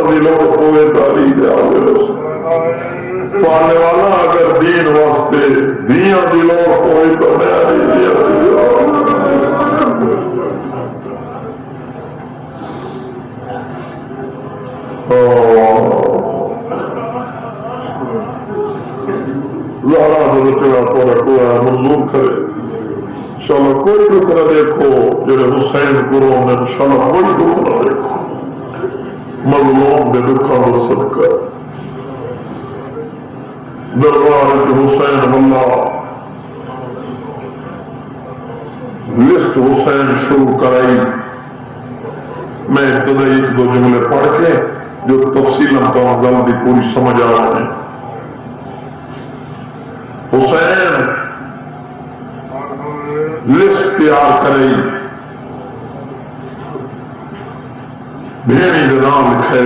की लोड़ होवे ताली दे पाने वाला अगर दीन वास्ते दिया की लोड़ होवे तो न्यारी दिया मंजूर करे। चलो कोई दुख न देखो जेड़े हुसैन गुरु ने चलो कोई दुख न देखो मजलूम के दुखा को सदका दरबार हुसैन वल्ला लिस्ट हुसैन शुरू कराई। मैं इब्तदाई एक दो जुमले पढ़ के जो तफसील तो गल की पूरी समझ आ रही। हुसैन लिस्ट तैयार करी, भेड़ी के नाम लिखे,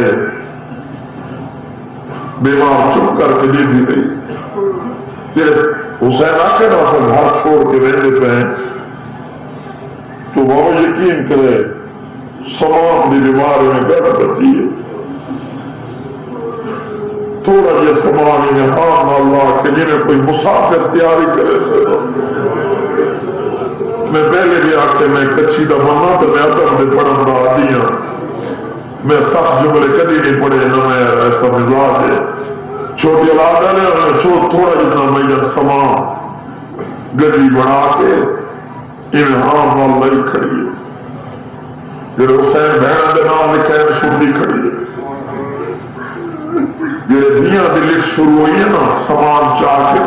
बीमार चुप करके दे दी गई। हुसैन आके ना फिर घर छोड़ के रहते पे तो वो यकीन करे समान की बीमारी में गर्द करती है। थोड़ा जहा समान ही हाँ अल्लाह के जिन्हें कोई मुसाफिर तैयारी करे। मैं पहले भी आके मैं कच्ची का मना तो मैं अदब में पढ़न का आदि हाँ। मैं सख्त जुमले कभी नहीं पढ़े ना मैं ऐसा मिजाज है। छोटी औलाद ने थोड़ा जितना मैं जब समान गड्डी बना के इन्हें हाँ माल लड़ी खड़ी है। जो हुसैन बहन के नाम लिखा है छुट्टी खड़ी है। जो दुनिया की लिस्ट शुरू हुई है ना समान चाह के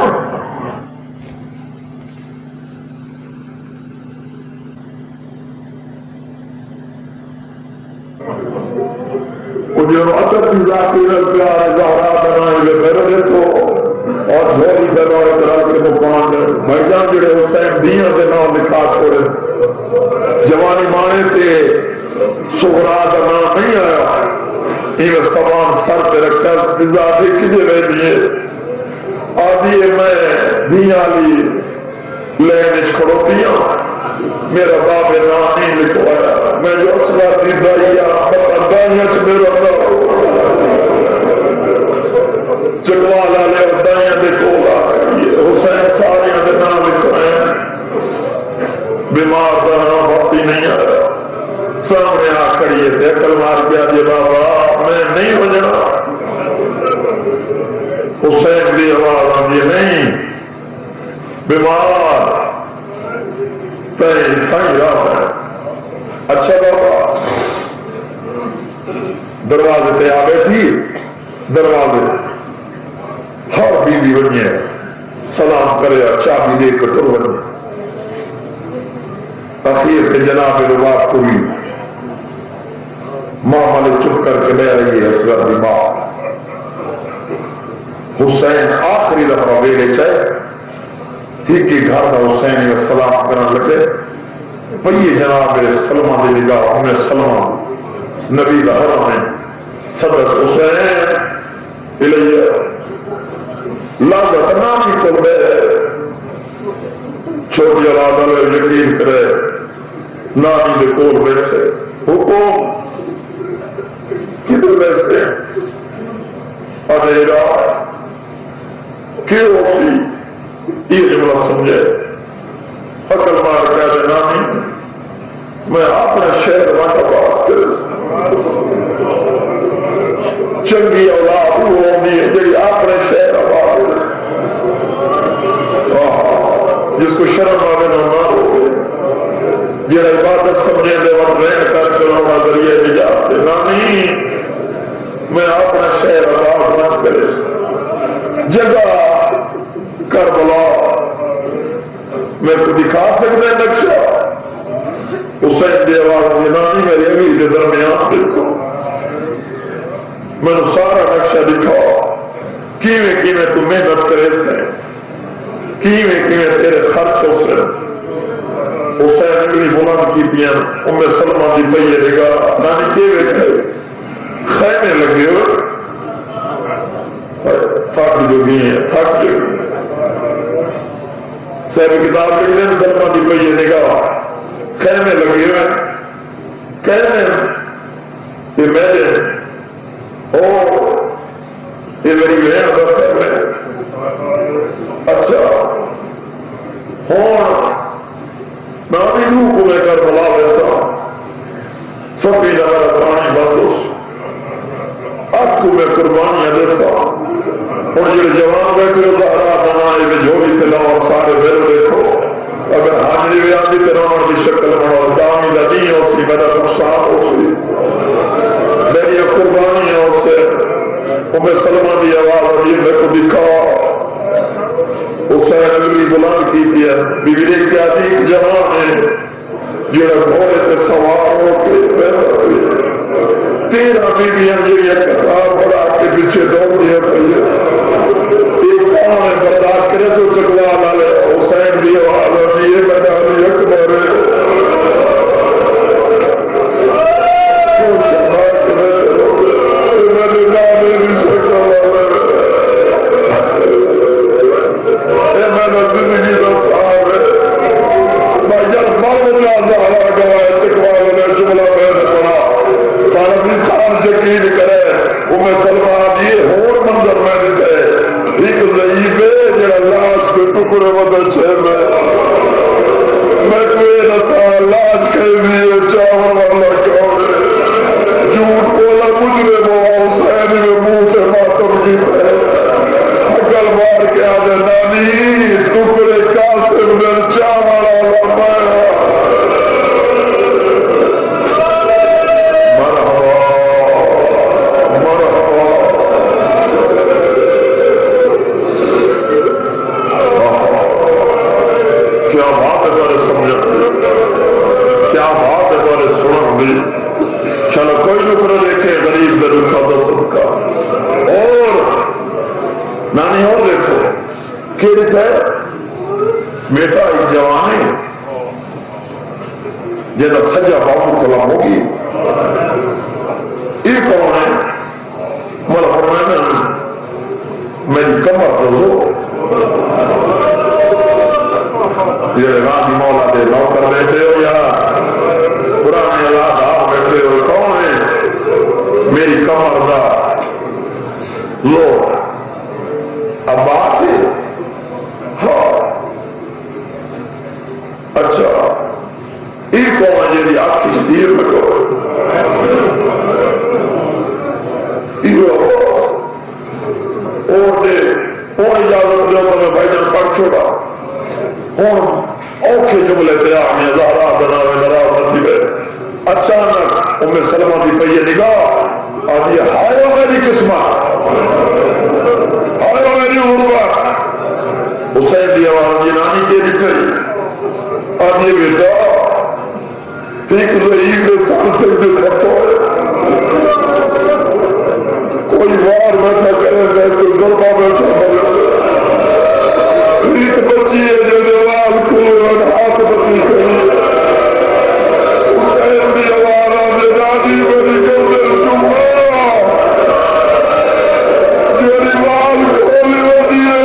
जो अतर की जाती है प्यार जहरा बनाए मेरे देखो और झोली दरबार करा के मुकान भाईजान जो हुसैन दिया के नाम लिखा छोड़े जवानी माने थे सुगरा का नाम नहीं आया। इन्हें समान सर पे रखा पिज्जा देखी रह दिए आदि मैं दिया ली लेने खड़ोती हूँ। मेरा बाप नाम नहीं लिखवाया मैं जो असला दी दाइया मेरा चकवा लाले दाइया देखो हुसैन सारे नाम लिखवाए। बीमार का नाम भक्ति नहीं आया सामने आ खड़िए थे कल मार के आजे बाबा मैं नहीं हो जाना। हुसैन की आवाज आती नहीं बीमार अच्छा बाबा दरवाजे पे आ बैठी दरवाजे हर बीवी बनी है सलाम करे चाबी दे कटोर बनी अखीर से जनाब रुबाब पूरी मां वाले चुप करके ले आई है असगर की मां। हुसैन आखिरी दफा वेड़े चाहे ठीक ही घर का हुसैन सलाम करने लगे पही जनाब सलमा की निगाह उन्हें सलमा नबी का हरम है सदर हुसैन लागत नाम ही तो छोटी औलाद वाले यकीन करे नानी के कोल बैठे हुकुम किधर बैठते अरेरा क्यों ये जुमला समझे अकल मार कह देना नहीं मैं अपने शहर वाला बात करे चंगी औलाद वो होगी जी अपने शहर आबाद जिसको शर्म आवे ना हो जरा इबादत समझे दे वक्त रहन कर चलाना जरिए निजात देना नहीं मैं अपना शहर आबाद ना करे जगह करबला मेरे को दिखा सकते नक्शा हुसैन की आवाज जनानी मेरे अमीर के दरमियान देखो मैंने सारा नक्शा दिखाओ किवें किवें तू मेहनत करे से किवें किवें तेरे खर्च हो से हुसैन की बुलंद की पिया उम्मे सलमा की पही देगा नानी किवें खैमे लगे हो थक जो भी है थक जो साहब किताब लिखते हैं सलमा की पही निगाह कहने लगे हुए कहने कि मेरे ये मेरी वेण दस है। अच्छा हूँ मैं भी रूह को लेकर बुला वैसा सभी जगह पानी बंदोश आपको मैं कुर्बानियां देता हूँ। जो जवान बैठे बनाए जो भी तिलाओ सारे वेल देखो अगर हाजिरी भी आदि तिलाओ की शक्ल बनाओ दामी नहीं हो सी मेरा नुकसान हो सी मेरी कुर्बानियां उससे उम्र सलमा की आवाज आई मेरे को दिखा उसने अगली बुलंद की है बीवी ने क्या थी जवान है जो घोड़े से सवार होकर 13 बीबियां जी कतार बढ़ा के पीछे दौड़िया पी कौन है बर्दाश्त करे तो चकवा ला ले हुसैन की आवाज होती है बता अकबर यकीन करे उम्मे सलमा जी होर मंजर में दिखे एक ज़ईफ़ जड़ा लाश के टुकड़े बदल छे मैं कोई रता लाश के लिए चावल वाला कौड़े झूठ बोला मुझे वो हुसैन में मुंह से मातम की अकल मार के आदे नानी टुकड़े कासिम में चावल वाला चलो कोई नुकड़ा देखे गरीब गरीब का सबका और नानी और देखो कि बेटा एक जवानी जरा सजा बाबू कलम होगी ये कौन है मतलब फरमाया मेरी कमर तो लो ये रानी मौला दे नौकर बैठे हो या पुराने अलादार बैठे हो कौन है मेरी कमर का लो अब्बास है हाँ अच्छा ये कौन है जी आपकी स्टीर में को इजाजत दो तो मैं भाईजान पढ़ छोड़ा हूँ औखे जुमले तैयार में ज़हरा बनावे नाराज नसीबे अचानक उम्मे सलमा की पई निगाह आज ये हायो मेरी किस्मत हायो मेरी उर्वा हुसैन की आवाज की नानी के दिखे आज ये बेटा ठीक ज़ईफ़ के साथ से खतो कोई वार बैठा करे कोई गरबा बैठा एक बच्ची है जो जवान को हाथ बची गई राजी बनी जवान खोली होती है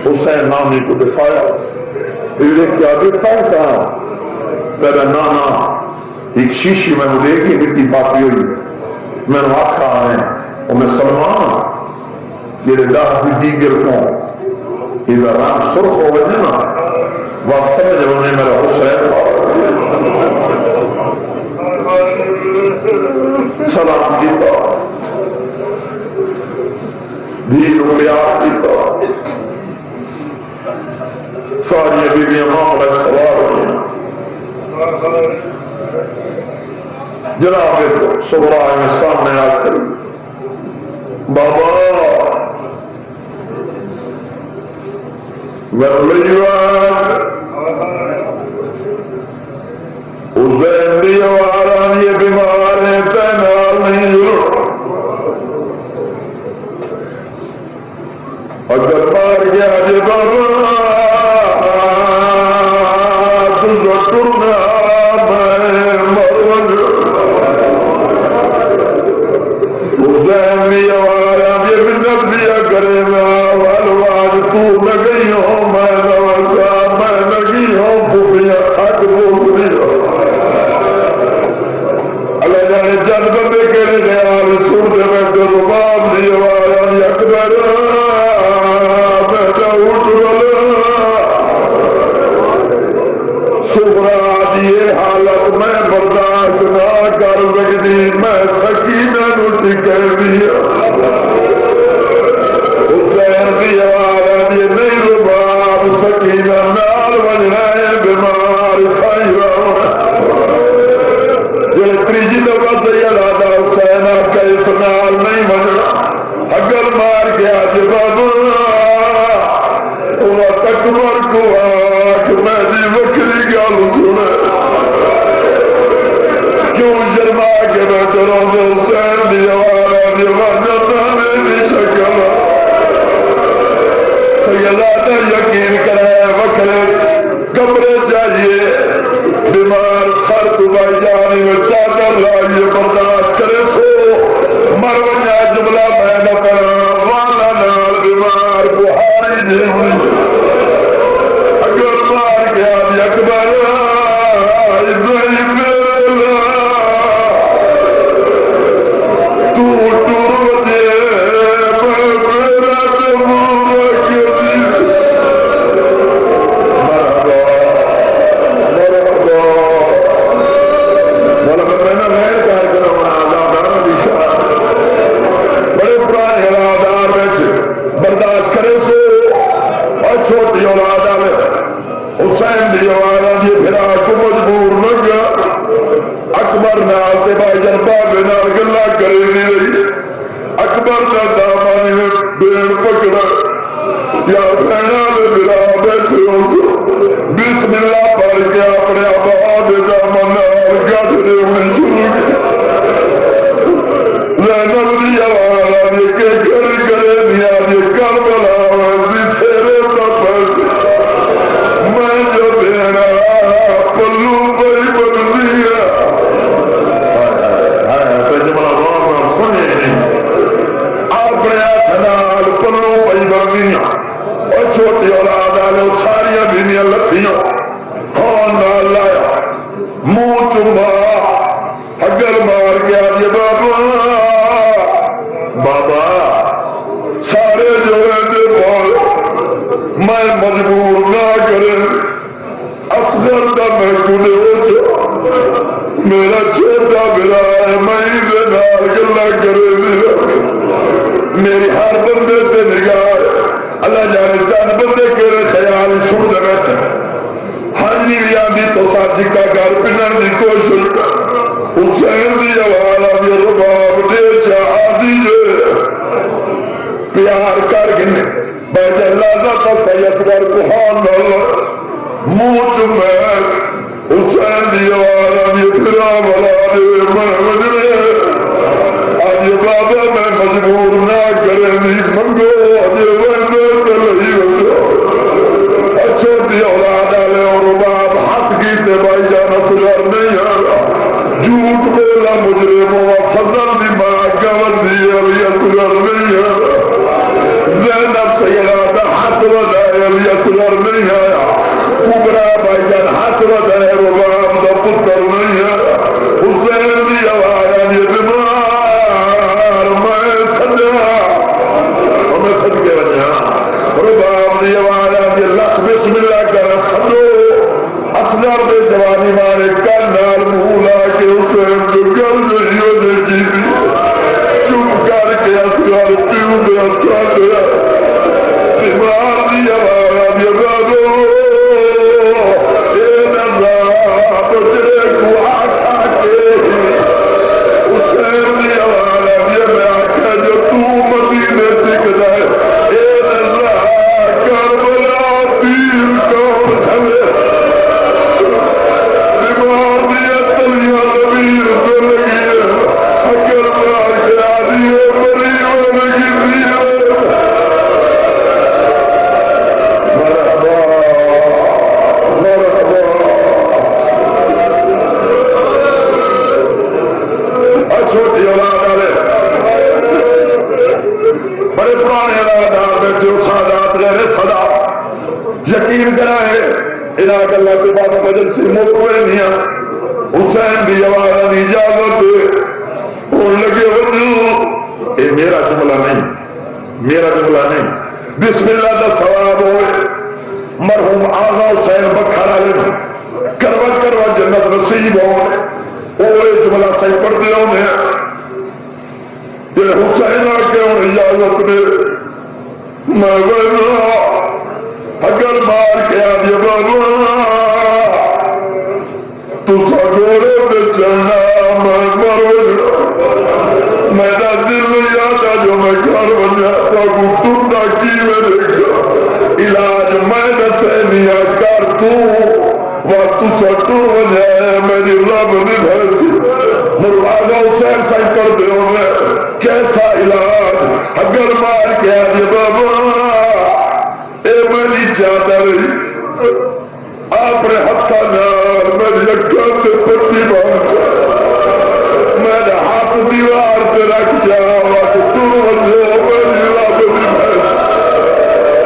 हुसैन नामी को दिखाया क्या दिखता है कहा मेरा नाना एक शीशी मैंने देखी मिट्टी पाती हुई मैंने आखा है और मैं सलमान जेरे दास की दीगर को इधर राम सुर्ख हो गए ना वह समझ उन्हें मेरा हुसैन सलाम किया दीन प्यार किया सारी बीबियां मामला सवार हुई जनाब देखो सुबह में सामने आकर बाबा हुसैन ये बीमार है तैनार नहीं अगर मार गया जे बाबा तुझो टुरना मैं मरवन हुसैन आवारा ये मिन्नत दिया करे ना वालवाज तू न गई हो मैं नवसा मैं लगी हो बुबिया हक बोल दिया अल्लाह जाने चंद बंदे कहने दयाल सुर दे में तो रुबाब दी आवारा अकबर मैं तो उठ सुबरा ये हालत में बर्दाश्त ना कर सकती मैं सकीना नुटी कह दिया हुसैन की आवाज ये नहीं रुबाब सकीना नाल बज रहे बीमार खाई जो तीजी दफा सैयद आदा हुसैन आका इस नाल नहीं बजना अगल मार गया जब तकबर को आख मेरी वक्री गल सुने क्यों शर्मा के मैं चलो हुसैन दी आवारा दीवाना मेरी शक्ल सैयदा यकीन कराया वक्रे कमरे चाहिए बीमार सर दुबाई जाने में चादर लाइए बर्दाश्त करे सो मरवना जुमला मैं न पड़ा वाला नाल बीमार बुहारी नहीं अगर मार गया अकबर तू टूर दे बड़े पुराने औलादार बर्दाश्त करे सो और छोटी औलाद आवे हुसैन दी आवाज ये फिर आपको मजबूर न गया अकबर नाल ते भाईजान बाबे नाल गल्ला करे नहीं रही अकबर का दामानी में बेड़ पकड़ा या फैना में मिला बैठे बिस्मिल्लाह पढ़ के अपने आबाद दामन गठरे में शुरू जैनब दी आवाज ये के घर करे दिया ये करबला तेरे मैं जो तेरा पल्लू बड़ी बदली है सुने अपने हाथ पल्लू बड़ी बदली और छोटी औलाद आले सारिया बीनिया लत्थियां हां नाल लाया मुंह चुमा अगर मार गया ये बाबा सारे जो है बोल मैं मजबूर ना करे असगर का मैं सुने मेरा छोटा बिरा है मैं गला करे मेरी हर बंदे से निगाह अल्लाह जाने चंद बंदे केरे ख्याल सुन दे हाजी भी आंदी तो साथी का घर पिनर की कोशिश हुसैन की आवाज रुबाब दे चाहती प्यार कर गिने बैजल्ला का सैयदगर कुहान मुंह चुमैर हुसैन दी आवाज ये फिरा वाला दे मैं वजरे आज बाबा मैं मजबूर ना करे नहीं मंगो अजे वंदे लई वंदो छोटी औलाद आले और बाप हाथ की ते भाई जान असगर नहीं है झूठ बोला मुजरिमों फजल दी मां गवर दी अली असगर नहीं है ज़ैनब सैयदा हाथ वधाए अली असगर नहीं आया कुबरा भाईजान हाथ वधाए रुबाब दा पुत्र नहीं है हुसैन दी आवाज ये बीमार मैं सदके वजा रुबाब दी आवाज ये लख बिस्मिल्लाह कर सदो असगर दे जवानी मारे कल नाल मुंह ला के हुसैन जो गल जइयो दे जी चुप करके असगर पीऊ दे असगर बीमार दी आवाज ये बाबो ए नज़ा बजरे को आखा के हुसैन दी आवाज ये मैं आखा जो तू मदीने दिखदा है ए नज़ा करबला पीर कौन हमें बीमार दी तलिया ज़मीर से लगी है अगर मार के आदि मरी हो लगी इन्होंने गलों के बाद मजलिस मुक नहीं हुसैन की आवाज की इजाजत होने लगे वजू ये मेरा जुमला नहीं, मेरा जुमला नहीं, बिस्मिल्लाह का सवाब हो मरहूम आगा हुसैन बखर वाले करवा करवा जन्नत नसीब हो जुमला सही पढ़ते होने जो हुसैन आके हूँ इजाजत ने मैं अगर मार के आ दिया बाबा तुसा गोरे पे चलना मैं मरो मेरा दिल याद आ जो मैं घर बना टूटा की मेरे इलाज मैं दसे नहीं कर तू तू सटू बजाए मेरी रब निभैसी मुरादा हुसैन सही कर दे कैसा इलाज अगर मार के आ दिया बाबा मेरी चादर अपने हथा मेरी अक्का से पट्टी बांध मेरा हाथ दीवार से रख जावा तू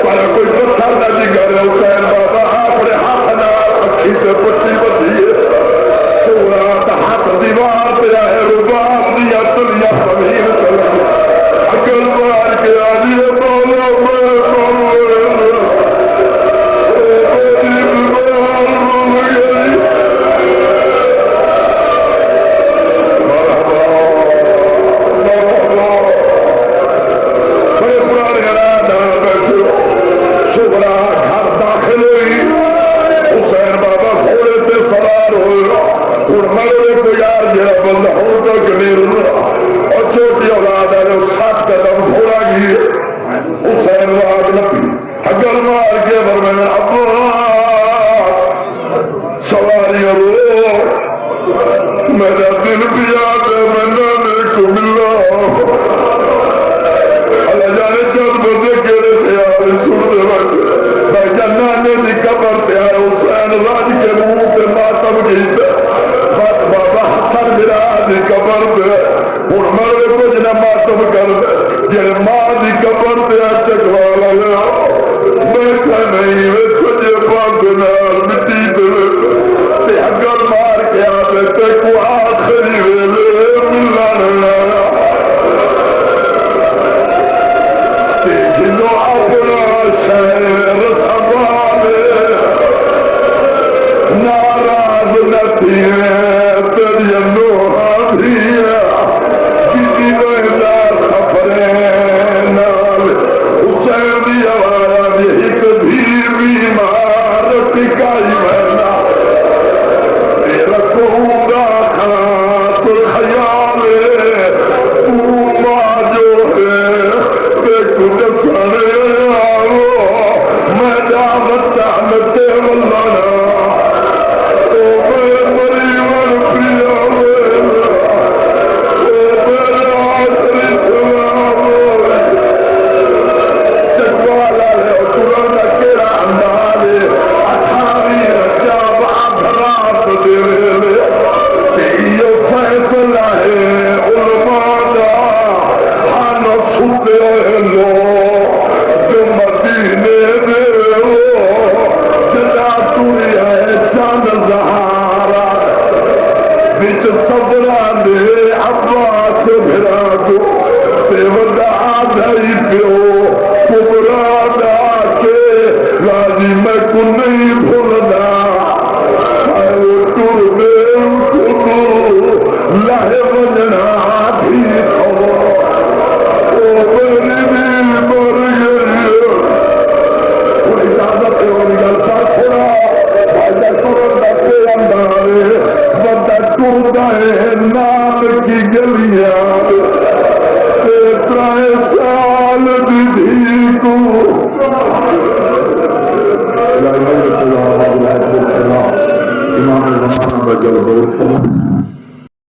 पर कोई पत्थर ना जिगर हुसैन बाबा अपने हाथ न अखी से पट्टी बंधी हाथ दीवार से है रुबाब दिया तुलिया जमीन अकल मार के आ दिए बोलो छोटी औलाद है जो 7 कदम घोड़ा गी हुसैन राज लपी अगल मार के फरमाया सवारी रो मेरा दिल भी याद है मैंने मेरे को मिला अल्लाह जाने चल बंदे केड़े तैयार सुनते वक्त भाई नाने की कबर तैयार हुसैन राज के मुंह से मातम गीत बाबा हसन मेरा की कबर पे हूँ मरवे कुछ न मातम कर जे मां की कबर से चकवा लिया मैं नहीं कुछ बंद नाल मिट्टी पे अगर मार के आते ते को आखिरी वेले मिलन जिनो अपना शहर संभाले नाराज नथी तेरी नोहा थी इमाम